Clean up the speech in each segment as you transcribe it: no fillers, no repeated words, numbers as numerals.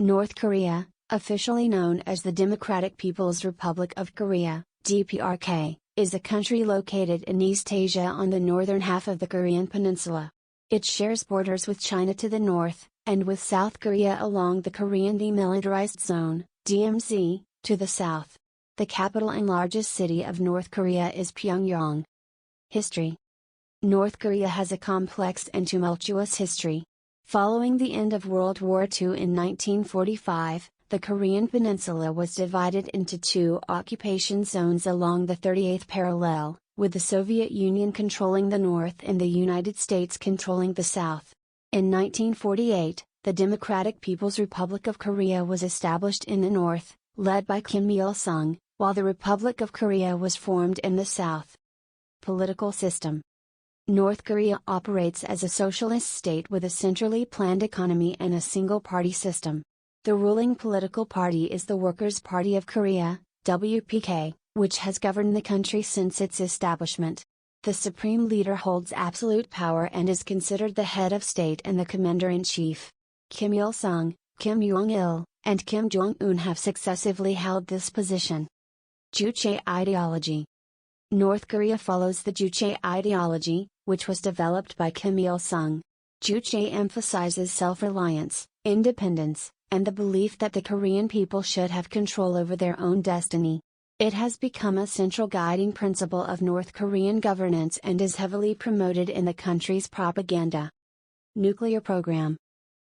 North Korea, officially known as the Democratic People's Republic of Korea, DPRK, is a country located in East Asia on the northern half of the Korean peninsula. It shares borders with China to the north, and with South Korea along the Korean Demilitarized Zone, DMZ, to the south. The capital and largest city of North Korea is Pyongyang. History. North Korea has a complex and tumultuous history. Following the end of World War II in 1945, the Korean peninsula was divided into two occupation zones along the 38th parallel, with the Soviet Union controlling the north and the United States controlling the south. In 1948, the Democratic People's Republic of Korea was established in the north, led by Kim Il-sung, while the Republic of Korea was formed in the south. Political system. North Korea operates as a socialist state with a centrally planned economy and a single-party system. The ruling political party is the Workers' Party of Korea, WPK, which has governed the country since its establishment. The supreme leader holds absolute power and is considered the head of state and the commander-in-chief. Kim Il-sung, Kim Jong-il, and Kim Jong-un have successively held this position. Juche ideology. North Korea follows the Juche ideology, which was developed by Kim Il-sung. Juche emphasizes self-reliance, independence, and the belief that the Korean people should have control over their own destiny. It has become a central guiding principle of North Korean governance and is heavily promoted in the country's propaganda. Nuclear program.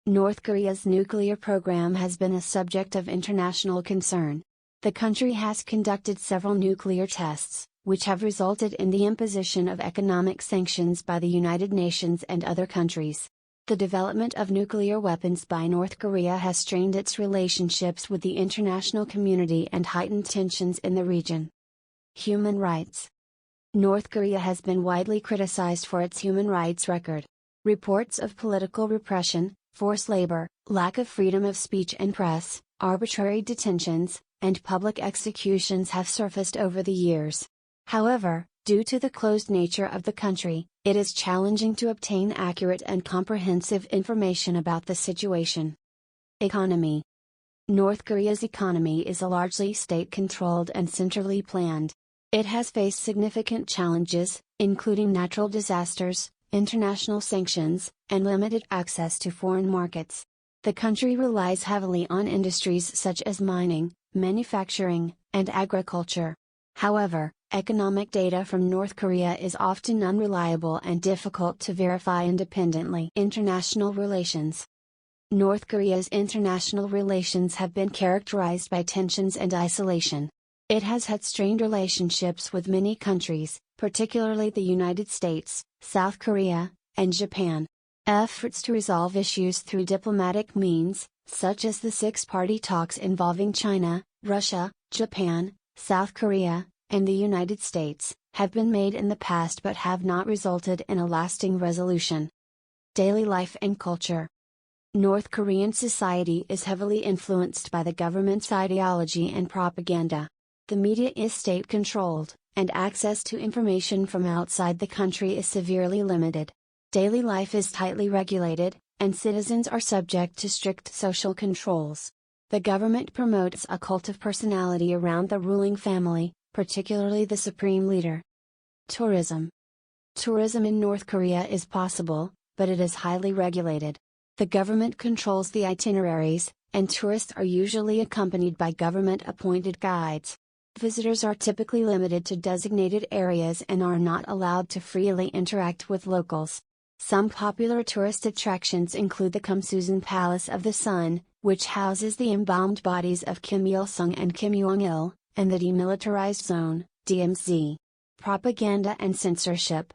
North Korea's nuclear program has been a subject of international concern. The country has conducted several nuclear tests, which have resulted in the imposition of economic sanctions by the United Nations and other countries. The development of nuclear weapons by North Korea has strained its relationships with the international community and heightened tensions in the region. Human rights. North Korea has been widely criticized for its human rights record. Reports of political repression, forced labor, lack of freedom of speech and press, arbitrary detentions, and public executions have surfaced over the years. However, due to the closed nature of the country, it is challenging to obtain accurate and comprehensive information about the situation. Economy. North Korea's economy is a largely state-controlled and centrally planned. It has faced significant challenges, including natural disasters, international sanctions, and limited access to foreign markets. The country relies heavily on industries such as mining, manufacturing, and agriculture. However, economic data from North Korea is often unreliable and difficult to verify independently. International relations. North Korea's international relations have been characterized by tensions and isolation. It has had strained relationships with many countries, particularly the United States, South Korea, and Japan. Efforts to resolve issues through diplomatic means, such as the six-party talks involving China, Russia, Japan, South Korea, and the United States, have been made in the past but have not resulted in a lasting resolution. Daily life and culture. North Korean society is heavily influenced by the government's ideology and propaganda. The media is state-controlled, and access to information from outside the country is severely limited. Daily life is tightly regulated, and citizens are subject to strict social controls. The government promotes a cult of personality around the ruling family, particularly the supreme leader. Tourism. Tourism in North Korea is possible, but it is highly regulated. The government controls the itineraries, and tourists are usually accompanied by government-appointed guides. Visitors are typically limited to designated areas and are not allowed to freely interact with locals. Some popular tourist attractions include the Kumsusan Palace of the Sun, which houses the embalmed bodies of Kim Il-sung and Kim Jong-il, and the Demilitarized Zone, DMZ. Propaganda and censorship.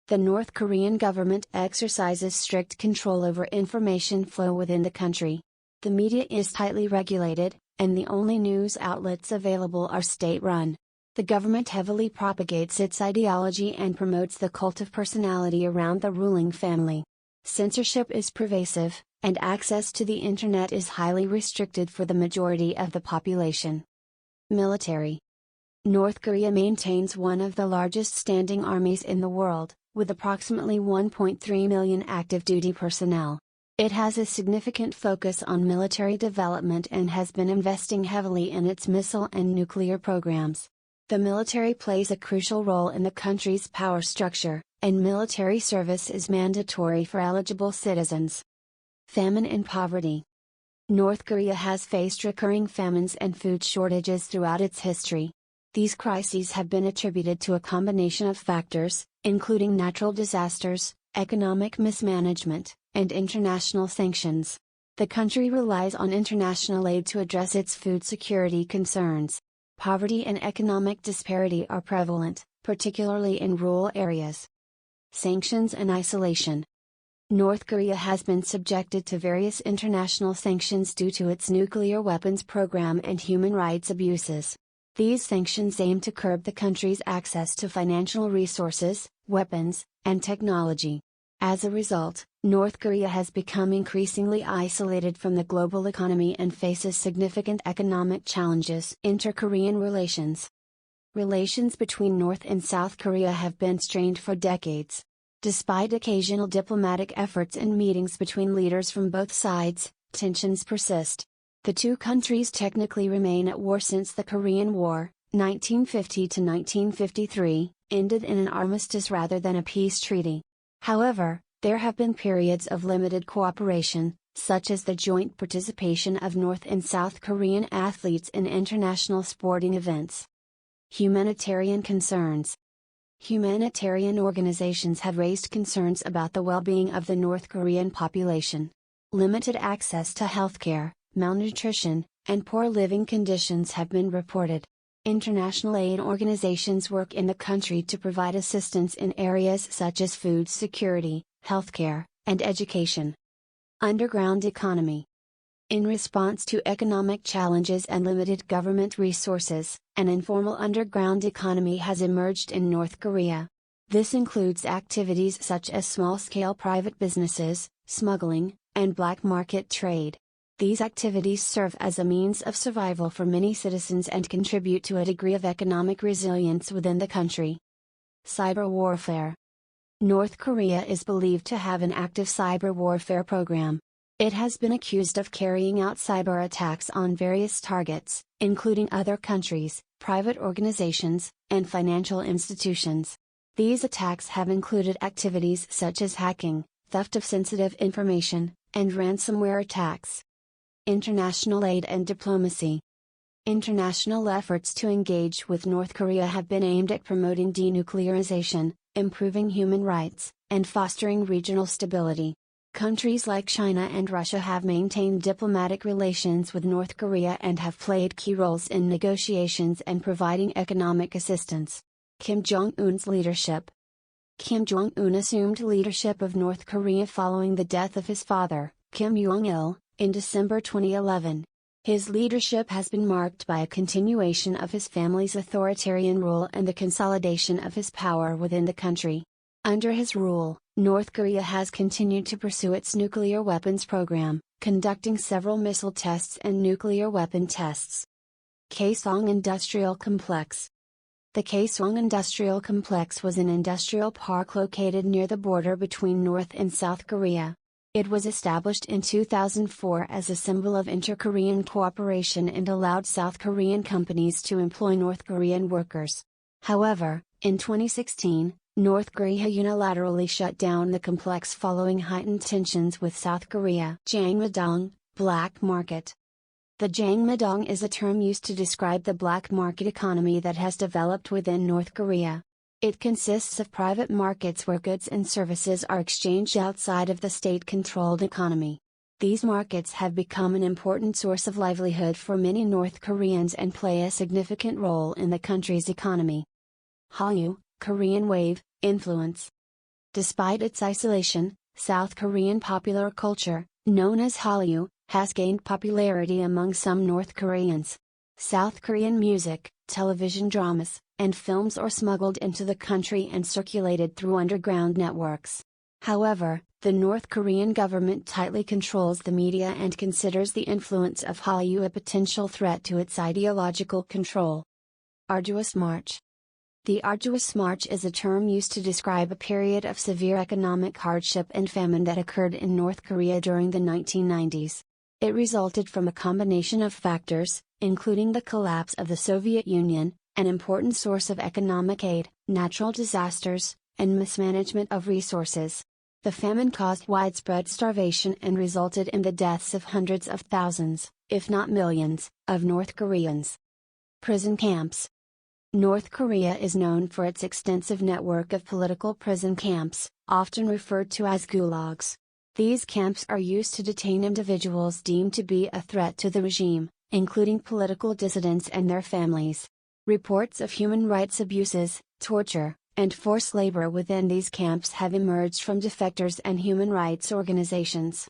The North Korean government exercises strict control over information flow within the country. The media is tightly regulated, and the only news outlets available are state-run. The government heavily propagates its ideology and promotes the cult of personality around the ruling family. Censorship is pervasive, and access to the internet is highly restricted for the majority of the population. Military. North Korea maintains one of the largest standing armies in the world, with approximately 1.3 million active duty personnel. It has a significant focus on military development and has been investing heavily in its missile and nuclear programs. The military plays a crucial role in the country's power structure, and military service is mandatory for eligible citizens. Famine and poverty. North Korea has faced recurring famines and food shortages throughout its history. These crises have been attributed to a combination of factors, including natural disasters, economic mismanagement, and international sanctions. The country relies on international aid to address its food security concerns. Poverty and economic disparity are prevalent, particularly in rural areas. Sanctions and isolation. North Korea has been subjected to various international sanctions due to its nuclear weapons program and human rights abuses. These sanctions aim to curb the country's access to financial resources, weapons, and technology. As a result, North Korea has become increasingly isolated from the global economy and faces significant economic challenges. Inter-Korean relations. Relations between North and South Korea have been strained for decades. Despite occasional diplomatic efforts and meetings between leaders from both sides, tensions persist. The two countries technically remain at war since the Korean War, 1950 to 1953, ended in an armistice rather than a peace treaty. However, there have been periods of limited cooperation, such as the joint participation of North and South Korean athletes in international sporting events. Humanitarian concerns. Humanitarian organizations have raised concerns about the well-being of the North Korean population. Limited access to healthcare, malnutrition, and poor living conditions have been reported. International aid organizations work in the country to provide assistance in areas such as food security, healthcare, and education. Underground economy. In response to economic challenges and limited government resources, an informal underground economy has emerged in North Korea. This includes activities such as small-scale private businesses, smuggling, and black market trade. These activities serve as a means of survival for many citizens and contribute to a degree of economic resilience within the country. Cyber warfare. North Korea is believed to have an active cyber warfare program. It has been accused of carrying out cyber attacks on various targets, including other countries, private organizations, and financial institutions. These attacks have included activities such as hacking, theft of sensitive information, and ransomware attacks. International aid and diplomacy. International efforts to engage with North Korea have been aimed at promoting denuclearization, improving human rights, and fostering regional stability. Countries like China and Russia have maintained diplomatic relations with North Korea and have played key roles in negotiations and providing economic assistance. Kim Jong-un's leadership. Kim Jong-un assumed leadership of North Korea following the death of his father, Kim Jong-il, in December 2011. His leadership has been marked by a continuation of his family's authoritarian rule and the consolidation of his power within the country. Under his rule, North Korea has continued to pursue its nuclear weapons program, conducting several missile tests and nuclear weapon tests. Kaesong Industrial Complex. The Kaesong Industrial Complex was an industrial park located near the border between North and South Korea. It was established in 2004 as a symbol of inter-Korean cooperation and allowed South Korean companies to employ North Korean workers. However, in 2016, North Korea unilaterally shut down the complex following heightened tensions with South Korea. Jangmadong, black market. The Jangmadong is a term used to describe the black market economy that has developed within North Korea. It consists of private markets where goods and services are exchanged outside of the state-controlled economy. These markets have become an important source of livelihood for many North Koreans and play a significant role in the country's economy. Hallyu, Korean wave, influence. Despite its isolation, South Korean popular culture, known as Hallyu, has gained popularity among some North Koreans. South Korean music, television dramas, and films are smuggled into the country and circulated through underground networks. However, the North Korean government tightly controls the media and considers the influence of Hallyu a potential threat to its ideological control. Arduous march. The arduous march is a term used to describe a period of severe economic hardship and famine that occurred in North Korea during the 1990s. It resulted from a combination of factors, including the collapse of the Soviet Union, an important source of economic aid, natural disasters, and mismanagement of resources. The famine caused widespread starvation and resulted in the deaths of hundreds of thousands, if not millions, of North Koreans. Prison camps. North Korea is known for its extensive network of political prison camps, often referred to as gulags. These camps are used to detain individuals deemed to be a threat to the regime, including political dissidents and their families. Reports of human rights abuses, torture, and forced labor within these camps have emerged from defectors and human rights organizations.